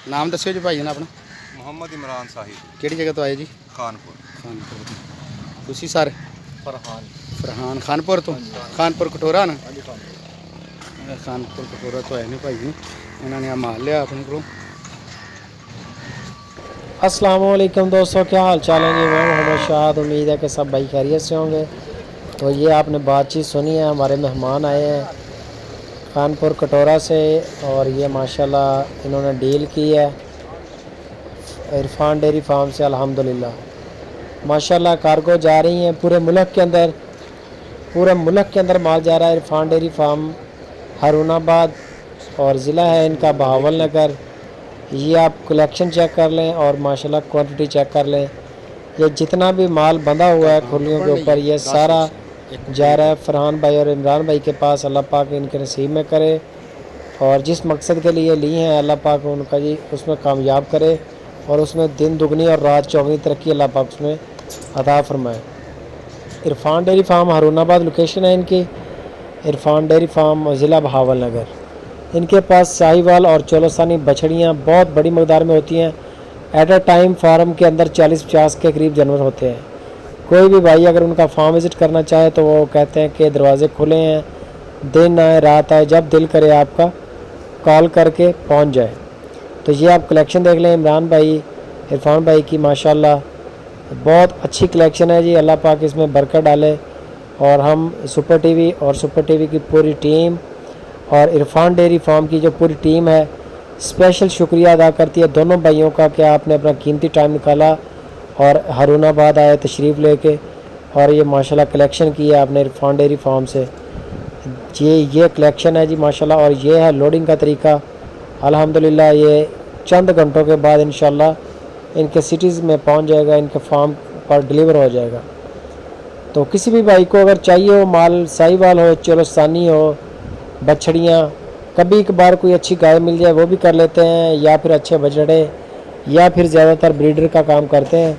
नाम दस्यो जी भाई जी अपना। मोहम्मद इमरान साहिब। किहड़ी जगह तो आए जी? खानपुर। खानपुर तो तुसी सर? फरहान। फरहान खानपुर तो? खानपुर कटोरा ना? हाँ जी, खानपुर। खानपुर कटोरा तो है नहीं भाई जी, इन्होंने आ माल लिया अपने को। अस्सलाम वालेकुम दोस्तों, क्या हाल चाल है जी। मैं मोहम्मद शाद, उम्मीद है कि सब भाई खैरियत से होंगे। तो ये आपने बातचीत सुनी है, हमारे मेहमान आए हैं खानपुर कटोरा से और ये माशाल्लाह इन्होंने डील की है इरफान डेयरी फार्म से। अल्हम्दुलिल्लाह माशाल्लाह कार्गो जा रही हैं पूरे मुल्क के अंदर माल जा रहा है। इरफान डेयरी फार्म हारूनाबाद और ज़िला है इनका बहावल नगर। ये आप कलेक्शन चेक कर लें और माशाल्लाह क्वांटिटी चेक कर लें। ये जितना भी माल बंधा हुआ है खुलियों के ऊपर ये सारा जा रहा है फरहान भाई और इमरान भाई के पास। अल्लाह पाक इनके नसीब में करे और जिस मकसद के लिए ली हैं अल्लाह पाक उनका जी उसमें कामयाब करे और उसमें दिन दुगनी और रात चौगनी तरक्की अल्लाह पाक उसमें अता फरमाए। Irfan dairy farm Harunabad location है इनकी। इरफान डेयरी फार्म ज़िला बहावल नगर। इनके पास साहिवाल और चोलोसानी बछड़ियाँ बहुत बड़ी मकदार में होती हैं। एट अ टाइम फार्म के अंदर 40-50 के करीब जानवर होते हैं। कोई भी भाई अगर उनका फार्म विज़िट करना चाहे तो वो कहते हैं कि दरवाज़े खुले हैं, दिन आए रात आए जब दिल करे आपका कॉल करके पहुंच जाए। तो ये आप कलेक्शन देख लें इमरान भाई इरफान भाई की, माशाल्लाह बहुत अच्छी कलेक्शन है जी। अल्लाह पाक इसमें बरकत डाले और हम सुपर टीवी और सुपर टीवी की पूरी टीम और इरफान डेयरी फार्म की जो पूरी टीम है स्पेशल शुक्रिया अदा करती है दोनों भाइयों का कि आपने अपना कीमती टाइम निकाला और हारूनाबाद आए तशरीफ़ लेके और ये माशाल्लाह कलेक्शन की है आपने इरफान डेयरी फार्म से। ये कलेक्शन है जी माशाल्लाह और ये है लोडिंग का तरीका। अल्हम्दुलिल्लाह ये चंद घंटों के बाद इंशाल्लाह इनके सिटीज़ में पहुंच जाएगा, इनके फार्म पर डिलीवर हो जाएगा। तो किसी भी भाई को अगर चाहिए हो माल, साहिवाल हो, चोलोसानी हो, बछड़ियाँ, कभी कभार कोई अच्छी गाय मिल जाए वो भी कर लेते हैं, या फिर अच्छे बछड़े, या फिर ज़्यादातर ब्रीडर का काम करते हैं।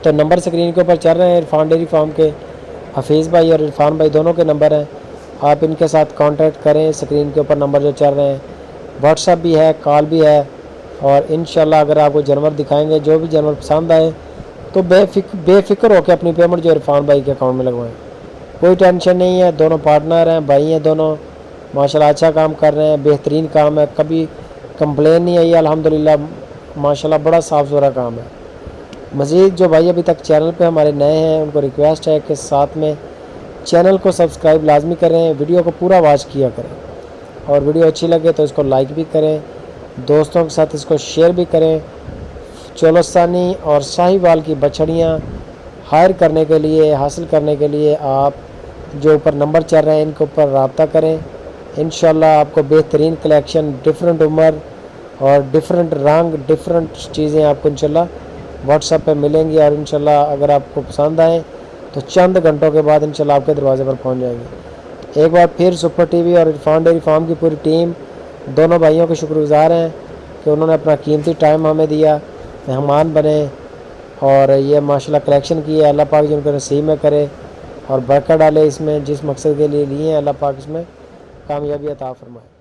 तो नंबर स्क्रीन के ऊपर चल रहे हैं इरफान डेयरी फार्म के। हफीज़ भाई और इरफान भाई दोनों के नंबर हैं, आप इनके साथ कांटेक्ट करें। स्क्रीन के ऊपर नंबर जो चल रहे हैं, व्हाट्सअप भी है, कॉल भी है। और इंशाल्लाह अगर आपको जानवर दिखाएंगे, जो भी जानवर पसंद आए तो बेफिक्र होकर अपनी पेमेंट जो इरफान भाई के अकाउंट में लगवाएँ। कोई टेंशन नहीं है, दोनों पार्टनर हैं, भाई हैं दोनों, माशाल्लाह अच्छा काम कर रहे हैं, बेहतरीन काम है, कभी कंप्लेन नहीं आई अल्हम्दुलिल्लाह। माशाल्लाह बड़ा साफ़ सुथरा काम है। मज़ीद जो भाई अभी तक चैनल पे हमारे नए हैं उनको रिक्वेस्ट है कि साथ में चैनल को सब्सक्राइब लाजमी करें, वीडियो को पूरा वॉच किया करें और वीडियो अच्छी लगे तो इसको लाइक भी करें, दोस्तों के साथ इसको शेयर भी करें। चोलोसानी और साहिवाल की बछड़ियाँ हायर करने के लिए, हासिल करने के लिए आप जो ऊपर नंबर चल रहे हैं इनके ऊपर रब्ता करें। इंशाल्लाह आपको बेहतरीन कलेक्शन, डिफरेंट उम्र और डिफरेंट रंग, डिफरेंट चीज़ें आपको इंशाल्लाह व्हाट्सएप पे मिलेंगी और इंशाल्लाह अगर आपको पसंद आए तो चंद घंटों के बाद इंशाल्लाह आपके दरवाजे पर पहुंच जाएंगी। एक बार फिर सुपर टीवी और इरफान डेयरी फार्म की पूरी टीम दोनों भाइयों के शुक्रगुजार हैं कि उन्होंने अपना कीमती टाइम हमें दिया, मेहमान बने और ये माशाल्लाह कलेक्शन की है। अल्लाह पाक जिनको नसीब में करे और बरकत डाले इसमें, जिस मकसद के लिए लिए हैं अल्लाह पाक इसमें कामयाबी अता फरमाए।